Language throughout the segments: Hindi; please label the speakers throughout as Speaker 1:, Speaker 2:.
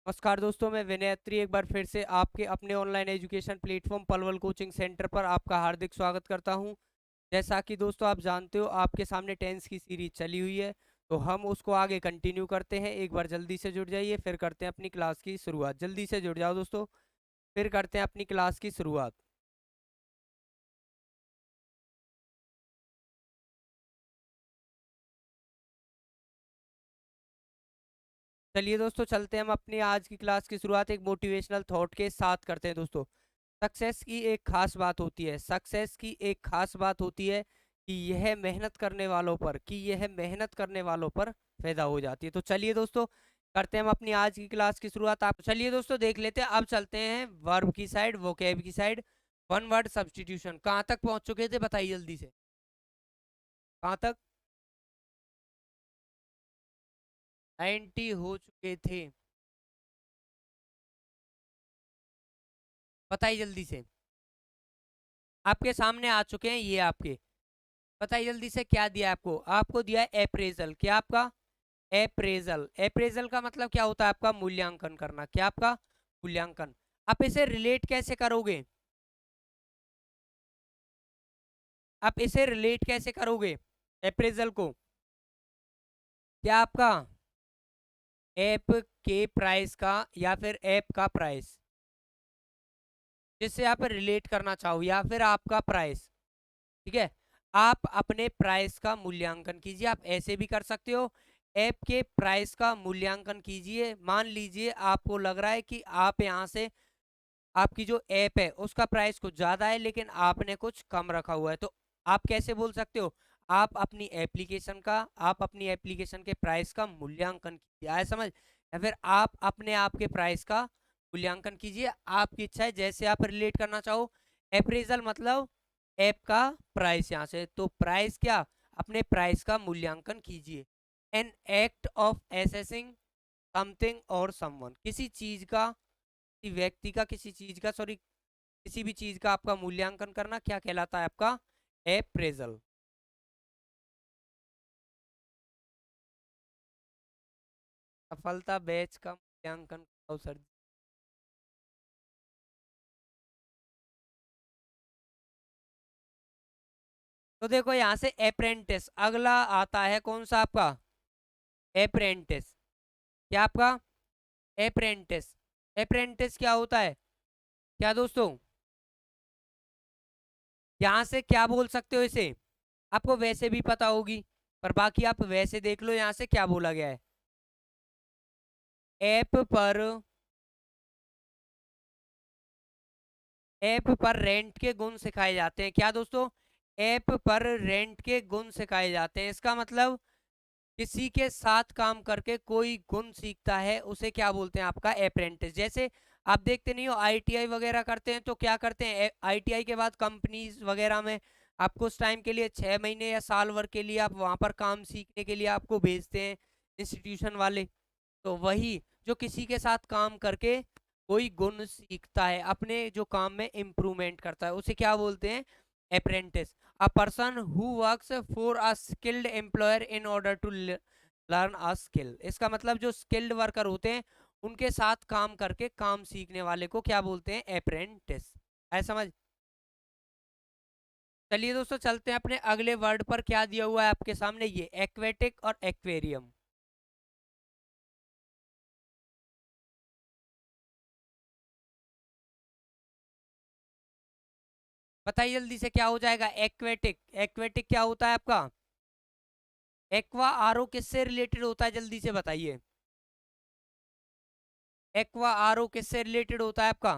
Speaker 1: नमस्कार दोस्तों, मैं विनय अत्री एक बार फिर से आपके अपने online education platform Palwal coaching centre पर आपका हार्दिक स्वागत करता हूं। जैसा कि दोस्तों आप जानते हो, आपके सामने टेंस की सीरीज चली हुई है, तो हम उसको आगे कंटिन्यू करते हैं। एक बार जल्दी से जुड़ जाइए, फिर करते हैं अपनी क्लास की शुरुआत। जल्दी से जुड़ जाओ दोस्तों, फिर करते हैं अपनी क्लास की शुरुआत। चलिए दोस्तों, चलते हैं हम अपनी आज की क्लास की शुरुआत एक मोटिवेशनल थॉट के साथ करते हैं दोस्तों। सक्सेस की एक खास बात होती है, सक्सेस की एक खास बात होती है कि यह मेहनत करने वालों पर पैदा हो जाती है। तो चलिए दोस्तों, करते हैं हम अपनी आज की क्लास की शुरुआत। आप चलिए दोस्तों, देख लेते हैं। अब चलते हैं वर्ब की साइड, वोकैब की साइड। वन वर्ड सब्स्टिट्यूशन कहाँ तक पहुंच चुके थे, बताइए जल्दी से। कहाँ तक? 90 हो चुके थे, बताइए जल्दी से। आपके सामने आ चुके हैं ये आपके। बताइए जल्दी से, क्या दिया है आपको? आपको दिया है अप्रेजल। क्या आपका? अप्रेजल। अप्रेजल का मतलब क्या होता है? आपका मूल्यांकन करना। क्या आपका? मूल्यांकन। आप इसे रिलेट कैसे करोगे? आप इसे रिलेट कैसे करोगे अप्रेजल को? क्या आपका ऐप के प्राइस का या फिर ऐप का प्राइस, जिससे आप रिलेट करना चाहो, या फिर आपका प्राइस। ठीक है, आप अपने प्राइस का मूल्यांकन कीजिए। आप ऐसे भी कर सकते हो, ऐप के प्राइस का मूल्यांकन कीजिए। मान लीजिए आपको लग रहा है कि आप यहाँ से, आपकी जो ऐप है उसका प्राइस कुछ ज्यादा है, लेकिन आपने कुछ कम रखा हुआ है। तो आप कैसे बोल सकते हो? आप अपनी एप्लीकेशन के प्राइस का मूल्यांकन कीजिए। आया समझ? या फिर आप अपने आप के प्राइस का मूल्यांकन कीजिए। आपकी इच्छा है, जैसे आप रिलेट करना चाहो। अप्रेजल मतलब ऐप का प्राइस। यहाँ से तो प्राइस क्या, अपने प्राइस का मूल्यांकन कीजिए। An act of assessing something और समवन, किसी चीज का, किसी व्यक्ति का, किसी चीज का, सॉरी, किसी भी चीज का आपका मूल्यांकन करना क्या कहलाता है? आपका अप्रेजल। सफलता बैच का मूल्यांकन करो सर। तो देखो, यहाँ से अप्रेंटिस अगला आता है, कौन सा आपका? अप्रेंटिस। क्या आपका? अप्रेंटिस। अप्रेंटिस क्या होता है? क्या दोस्तों, यहाँ से क्या बोल सकते हो इसे? आपको वैसे भी पता होगी, पर बाकी आप वैसे देख लो यहाँ से क्या बोला गया है। ऐप पर, ऐप पर रेंट के गुण सिखाए जाते हैं। क्या दोस्तों? ऐप पर रेंट के गुण सिखाए जाते हैं। इसका मतलब किसी के साथ काम करके कोई गुण सीखता है, उसे क्या बोलते हैं? आपका अप्रेंटिस। जैसे आप देखते नहीं हो, आईटीआई वगैरह करते हैं, तो क्या करते हैं? आईटीआई के बाद कंपनीज वगैरह में आपको उस टाइम के लिए 6 महीने या साल भर के लिए आप वहां पर काम सीखने के लिए आपको भेजते हैं, इंस्टीट्यूशन वाले। तो वही, जो किसी के साथ काम करके कोई गुण सीखता है, अपने जो काम में इम्प्रूवमेंट करता है, उसे क्या बोलते हैं? Apprentice. A person who works for a skilled employer in order to learn a skill. इसका मतलब जो स्किल्ड वर्कर होते हैं, उनके साथ काम करके काम सीखने वाले को क्या बोलते हैं? अप्रेंटिस। है समझ? चलिए दोस्तों, चलते हैं अपने अगले वर्ड पर। क्या दिया हुआ है आपके सामने? ये एक्वेटिक और एक्वेरियम। बताइए जल्दी से, क्या हो जाएगा? एक्वेटिक। एक्वेटिक क्या होता है आपका? एक्वा आरो किससे रिलेटेड होता है? जल्दी से बताइए। एक्वा आरो किससे रिलेटेड होता है आपका?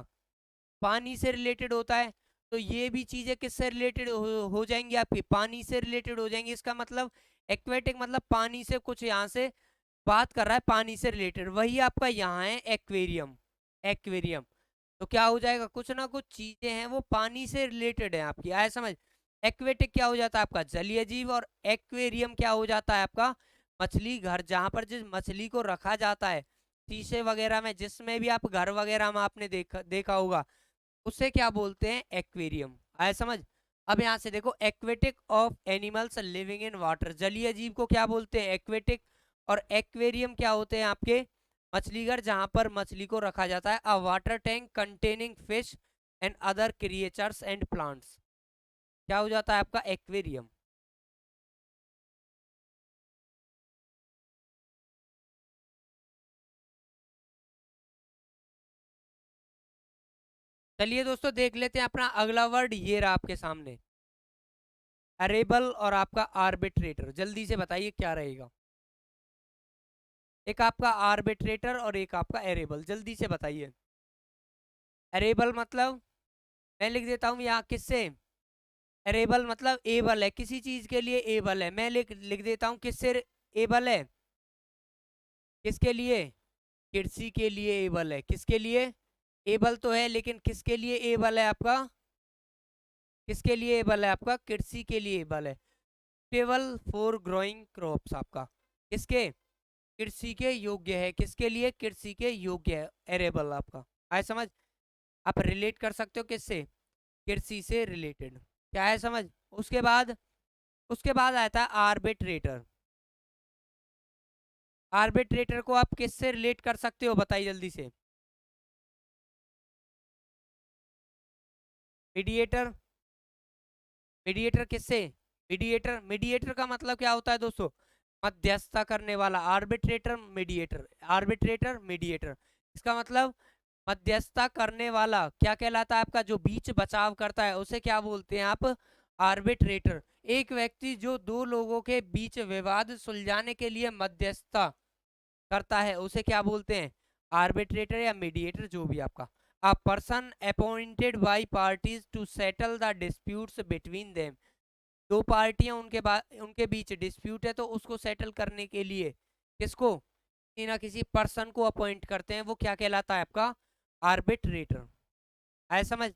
Speaker 1: पानी से रिलेटेड होता है। तो ये भी चीजें किससे रिलेटेड हो जाएंगी? आपकी पानी से रिलेटेड हो जाएंगी। इसका मतलब एक्वेटिक मतलब पानी से कुछ यहाँ से बात कर रहा है, पानी से रिलेटेड। वही आपका यहाँ है एक्वेरियम। एक्वेरियम तो क्या हो जाएगा? कुछ ना कुछ चीजें हैं वो पानी से रिलेटेड है आपकी। आया समझ? एक्वेटिक क्या हो जाता है आपका? जलीय जीव। और एक्वेरियम क्या हो जाता है आपका? मछली घर, जहां पर जिस मछली को रखा जाता है, शीशे वगैरह में, जिसमें भी आप घर वगैरह में आपने देखा देखा होगा, उसे क्या बोलते हैं? एक्वेरियम। आया समझ? अब यहां से देखो, aquatic of animals living in water, जलीय जीव को क्या बोलते हैं? एक्वेटिक। और एक्वेरियम क्या होते हैं आपके? मछली घर जहां पर मछली को रखा जाता है। अ water tank containing fish and other creatures and plants, क्या हो जाता है आपका? एक्वेरियम। चलिए दोस्तों देख लेते हैं अपना अगला वर्ड, ये रहा आपके सामने, अरेबल और आपका आर्बिट्रेटर। जल्दी से बताइए क्या रहेगा? एक आपका आर्बिट्रेटर और एक आपका एरेबल, जल्दी से बताइए। अरेबल मतलब, मैं लिख देता हूं यहाँ किससे, अरेबल मतलब एबल है, किसी चीज के लिए एबल है। मैं लिख देता हूँ किससे एबल है, किसके लिए? कृषि के लिए एबल है। किसके लिए? एबल तो है, लेकिन किसके लिए एबल है आपका? किसके लिए एबल है आपका? कृषि के लिए एबल है। टेबल फॉर ग्रोइंग क्रॉप्स आपका किसके? कृषि के योग्य है। किसके लिए? कृषि के योग्य है, एरेबल आपका। आए समझ? आप रिलेट कर सकते हो किससे? कृषि से रिलेटेड। क्या है समझ? उसके बाद आता है आर्बिट्रेटर। आर्बिट्रेटर को आप किससे रिलेट कर सकते हो, बताइए जल्दी से। मीडिएटर। मीडिएटर किससे? मीडिएटर, मीडिएटर का मतलब क्या होता है दोस्तों? मध्यस्थता करने वाला। आर्बिट्रेटर मीडिएटर, आर्बिट्रेटर मीडिएटर, इसका मतलब मध्यस्थता करने वाला। क्या कहलाता है आपका? जो बीच बचाव करता है उसे क्या बोलते हैं आप? आर्बिट्रेटर। एक व्यक्ति जो दो लोगों के बीच विवाद सुलझाने के लिए मध्यस्थता करता है उसे क्या बोलते हैं? आर्बिट्रेटर या मीडिएटर, जो भी आपका। A person appointed by parties to settle the disputes between them. दो पार्टियां उनके बीच डिस्प्यूट है तो उसको सेटल करने के लिए किसको? किसी ना किसी पर्सन को अपॉइंट करते हैं, वो क्या कहलाता है आपका? आर्बिट्रेटर। आए समझ?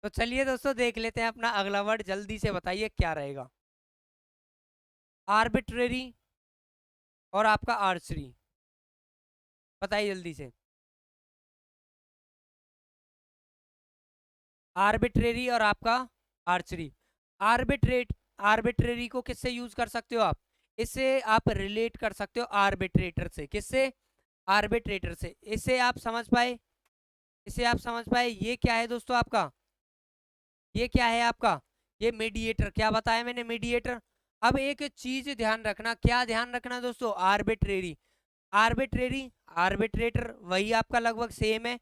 Speaker 1: तो चलिए दोस्तों देख लेते हैं अपना अगला वर्ड, जल्दी से बताइए क्या रहेगा? आर्बिट्रेरी और आपका आर्चरी, बताइए जल्दी से। आर्बिट्रेरी और आपका आर्चरी। आर्बिट्रेट, आर्बिट्रेरी को किससे यूज कर सकते हो आप? इससे आप रिलेट कर सकते हो आर्बिट्रेटर से। किससे? आर्बिट्रेटर से। इसे आप समझ पाए? इसे आप समझ पाए? ये क्या है दोस्तों आपका? ये क्या है आपका? ये मीडिएटर। क्या बताया मैंने? मीडिएटर। अब एक चीज ध्यान रखना, क्या ध्यान रखना दोस्तों? आर्बिट्रेरी, आर्बिट्रेरी, आर्बिट्रेटर वही आपका लगभग सेम है।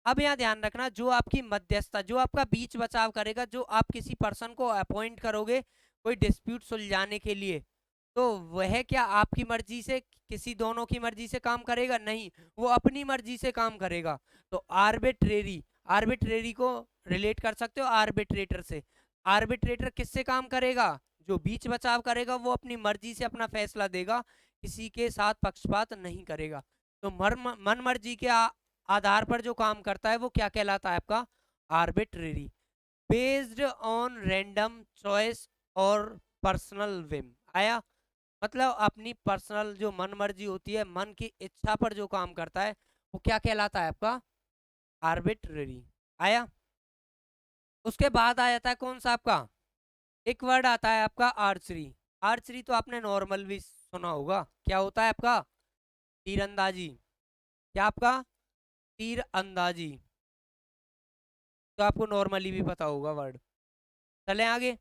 Speaker 1: अब यहाँ ध्यान रखना, जो आपकी मध्यस्थता, जो आपका बीच बचाव करेगा, जो आप किसी पर्सन को अपॉइंट करोगे कोई डिस्प्यूट सुलझाने के लिए, तो वह क्या आपकी मर्जी से, किसी दोनों की मर्जी से काम करेगा? नहीं, वो अपनी मर्जी से काम करेगा। तो आर्बिट्रेरी, आर्बिट्रेरी को रिलेट कर सकते हो आर्बिट्रेटर से। आर्बिट्रेटर किससे काम करेगा? जो बीच बचाव करेगा वो अपनी मर्जी से अपना फैसला देगा, किसी के साथ पक्षपात नहीं करेगा। तो मन मर्जी के आधार पर जो काम करता है वो क्या कहलाता है आपका? Arbitrary. Based on random choice और पर्सनल विम। आया? मतलब अपनी पर्सनल जो मन मर्जी होती है, मन की इच्छा पर जो काम करता है वो क्या कहलाता है आपका? आर्बिट्रेरी। आया? उसके बाद आ जाता है कौन सा आपका? एक वर्ड आता है आपका आर्चरी। आर्चरी तो आपने नॉर्मल भी सुना होगा। क्या होता है आपका? तीरंदाजी। क्या आपका? तीर अंदाजी। तो आपको नॉर्मली भी पता होगा वर्ड। चलें आगे,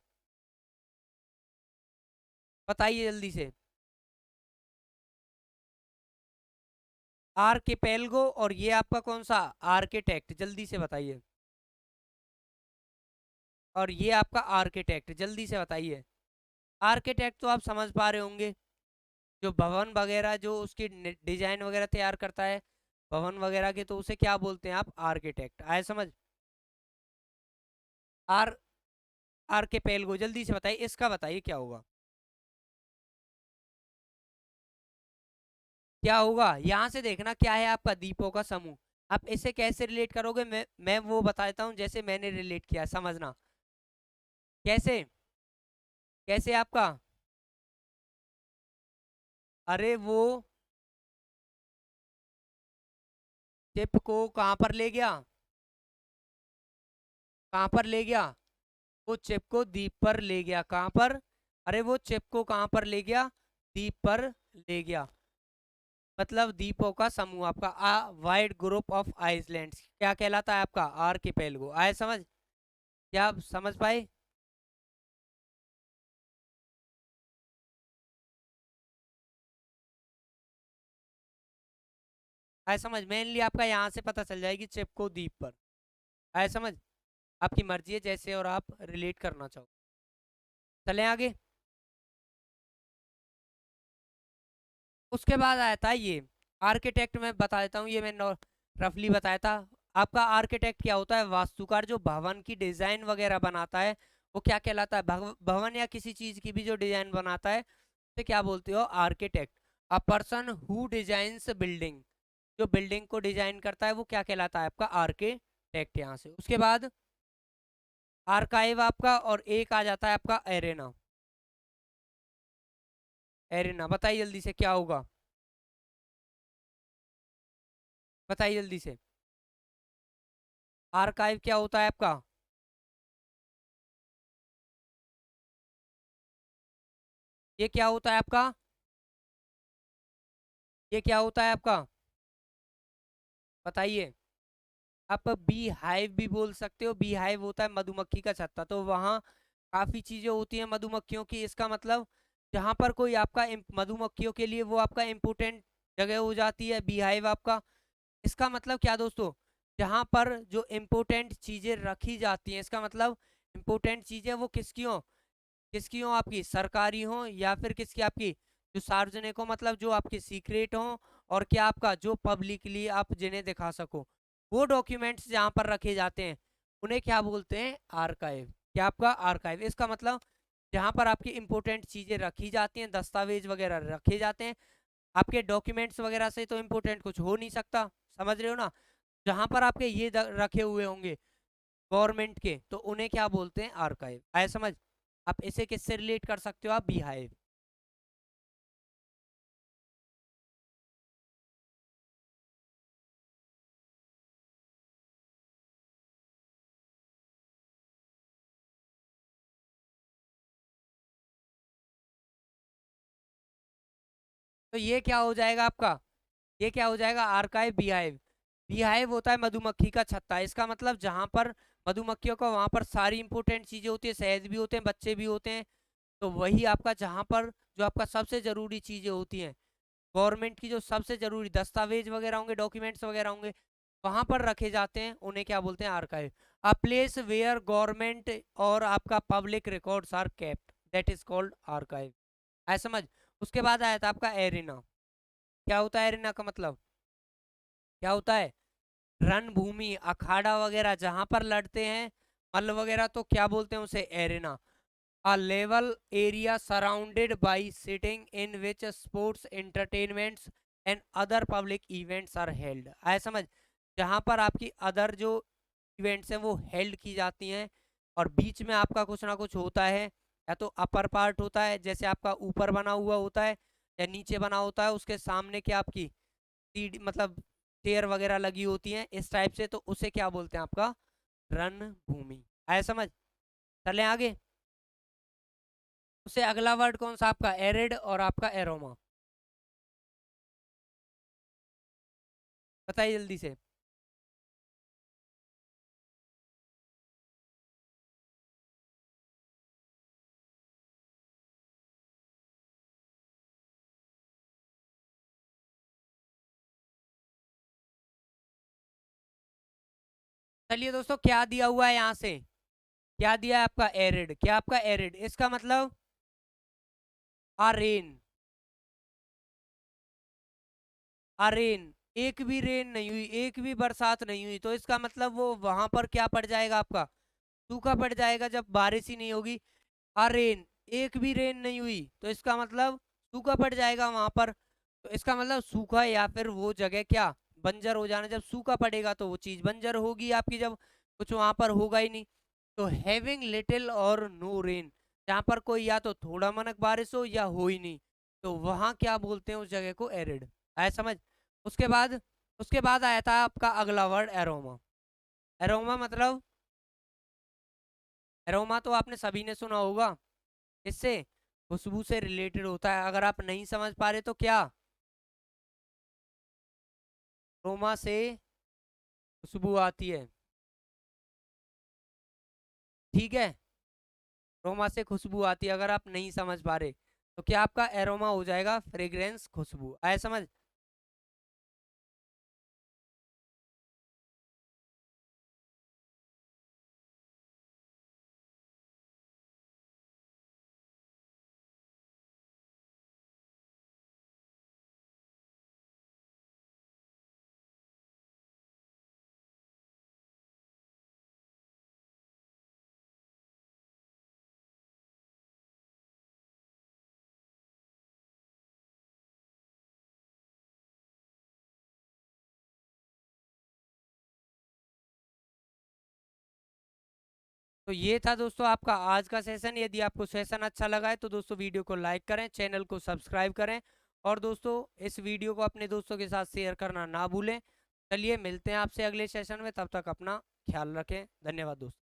Speaker 1: बताइए जल्दी से। आर्किपेलगो और ये आपका कौन सा? आर्किटेक्ट, जल्दी से बताइए। और ये आपका आर्किटेक्ट, जल्दी से बताइए। आर्किटेक्ट तो आप समझ पा रहे होंगे, जो भवन वगैरह, जो उसकी डिजाइन वगैरह तैयार करता है भवन वगैरह के, तो उसे क्या बोलते हैं आप? आर्किटेक्ट। आए समझ? आर आर्किपेलगो, जल्दी से बताइए, इसका बताइए क्या होगा? क्या होगा? यहां से देखना क्या है आपका? द्वीपों का समूह। आप इसे कैसे रिलेट करोगे? मैं वो बता देता हूँ जैसे मैंने रिलेट किया, समझना कैसे। कैसे आपका? अरे वो चिप को कहां पर ले गया? कहां पर ले गया? वो चिप को द्वीप पर ले गया। कहां पर? अरे वो चिप को कहां पर ले गया? द्वीप पर ले गया। मतलब द्वीपों का समूह आपका आ वाइड ग्रुप ऑफ आइसलैंड्स क्या कहलाता है आपका? आर्किपेलगो। आए समझ? क्या आप समझ पाए? आए समझ? मेनली आपका यहाँ से पता चल जाएगी चिप को द्वीप पर। आए समझ? आपकी मर्जी है जैसे और आप रिलेट करना चाहो। चलें आगे। उसके बाद आया था ये आर्किटेक्ट। में बता देता हूँ, ये मैंने रफली बताया था। आपका आर्किटेक्ट क्या होता है? वास्तुकार, जो भवन की डिजाइन वगैरह बनाता है वो क्या कहलाता है? भवन या किसी चीज की भी जो डिजाइन बनाता है उसे क्या बोलते हो? Architect. A person who designs building, जो बिल्डिंग को डिजाइन करता है वो क्या कहलाता है? आपका आर्किटेक्ट। यहाँ से उसके बाद आर्काइव आपका, और एक आ जाता है आपका एरेना। एरेना बताइए जल्दी से क्या होगा? बताइए जल्दी से। आर्काइव क्या होता है आपका? ये क्या होता है आपका? ये क्या होता है आपका? बताइए। आप बी हाइव भी बोल सकते हो। बी हाइव होता है मधुमक्खी का छत्ता। तो वहाँ काफी चीजें होती हैं मधुमक्खियों की। इसका मतलब जहाँ पर कोई आपका मधुमक्खियों के लिए वो आपका इम्पोर्टेंट जगह हो जाती है बी हाइव आपका। इसका मतलब क्या दोस्तों? जहाँ पर जो इम्पोर्टेंट चीजें रखी जाती हैं, इसका मतलब इम्पोर्टेंट चीजें वो किसकी हो? किसकी हो? आपकी सरकारी हो या फिर किसकी? आपकी जो सार्वजनिक हो, मतलब जो आपकी सीक्रेट हो, और क्या आपका जो पब्लिकली आप जिन्हें दिखा सको, वो डॉक्यूमेंट्स जहाँ पर रखे जाते हैं उन्हें क्या बोलते हैं? आर्काइव। क्या आपका? आर्काइव। इसका मतलब जहाँ पर आपकी इंपॉर्टेंट चीजें रखी जाती हैं, दस्तावेज वगैरह रखे जाते हैं। आपके डॉक्यूमेंट्स वगैरह से तो इम्पोर्टेंट कुछ हो नहीं सकता, समझ रहे हो ना? जहाँ पर आपके ये रखे हुए होंगे गवर्नमेंट के, तो उन्हें क्या बोलते हैं? आर्काइव। आया समझ? आप इसे किससे रिलेट कर सकते हो? आप बीहाइव। तो ये क्या हो जाएगा आपका? ये क्या हो जाएगा? Archive beehive. बीहाइव होता है मधुमक्खी का छत्ता। इसका मतलब जहां पर मधुमक्खियों का, वहां पर सारी इंपॉर्टेंट चीजें होती है, शहद भी होते हैं, बच्चे भी होते हैं। तो वही आपका जहां पर जो आपका सबसे जरूरी चीजें होती हैं, गवर्नमेंट की जो सबसे जरूरी दस्तावेज वगैरह होंगे, डॉक्यूमेंट्स वगैरह होंगे, वहां पर रखे जाते हैं, उन्हें क्या बोलते हैं? Archive. A place where government और आपका public records are kept, that is called archive. ऐसा समझ? उसके बाद आया था आपका एरिना। क्या होता है एरिना का मतलब? क्या होता है? रणभूमि, अखाड़ा वगैरह जहां पर लड़ते हैं मल्ल वगैरह, तो क्या बोलते हैं उसे? Arena. A level area surrounded by sitting in which sports, entertainments and other public events are held। आया समझ? जहां पर आपकी अदर जो इवेंट्स हैं वो हेल्ड की जाती हैं, और बीच में आपका कुछ ना कुछ होता है। या तो अपर पार्ट होता है, जैसे आपका ऊपर बना हुआ होता है, या नीचे बना होता है, उसके सामने क्या आपकी सीढ़ी, मतलब चेयर वगैरह लगी होती हैं इस टाइप से, तो उसे क्या बोलते हैं? आपका रणभूमि। आया समझ? चलें आगे। उससे अगला वर्ड कौन सा आपका? एरिड और आपका एरोमा। बताइए जल्दी से। चलिए दोस्तों, क्या दिया हुआ है यहाँ से? क्या दिया है आपका? एरिड। क्या आपका? एरिड। इसका मतलब रेन। रेन। एक भी रेन नहीं हुई, एक भी बरसात नहीं हुई, तो इसका मतलब वो वहां पर क्या पड़ जाएगा आपका? सूखा पड़ जाएगा जब बारिश ही नहीं होगी। रेन। एक भी रेन नहीं हुई तो इसका मतलब सूखा पड़ जाएगा वहां पर। तो इसका मतलब सूखा, या फिर वो जगह क्या? बंजर हो जाना। जब सूखा पड़ेगा तो वो चीज बंजर होगी आपकी, जब कुछ वहां पर होगा ही नहीं। तो हैविंग लिटिल और नो रेन, जहाँ पर कोई या तो थोड़ा मनक बारिश हो या हो ही नहीं, तो वहां क्या बोलते हैं उस जगह को? एरिड। आया समझ? उसके बाद उसके बाद आया था आपका अगला वर्ड एरोमा। एरोमा मतलब, एरोमा तो आपने सभी ने सुना होगा, इससे खुशबू से रिलेटेड होता है। अगर आप नहीं समझ पा रहे तो क्या, अरोमा से खुशबू आती है, ठीक है, अरोमा से खुशबू आती है। अगर आप नहीं समझ पा रहे तो क्या आपका एरोमा हो जाएगा फ्रेग्रेंस, खुशबू। आया समझ? तो ये था दोस्तों आपका आज का सेशन। यदि आपको सेशन अच्छा लगा है तो दोस्तों वीडियो को लाइक करें, चैनल को सब्सक्राइब करें, और दोस्तों इस वीडियो को अपने दोस्तों के साथ शेयर करना ना भूलें। चलिए मिलते हैं आपसे अगले सेशन में, तब तक अपना ख्याल रखें। धन्यवाद दोस्तों।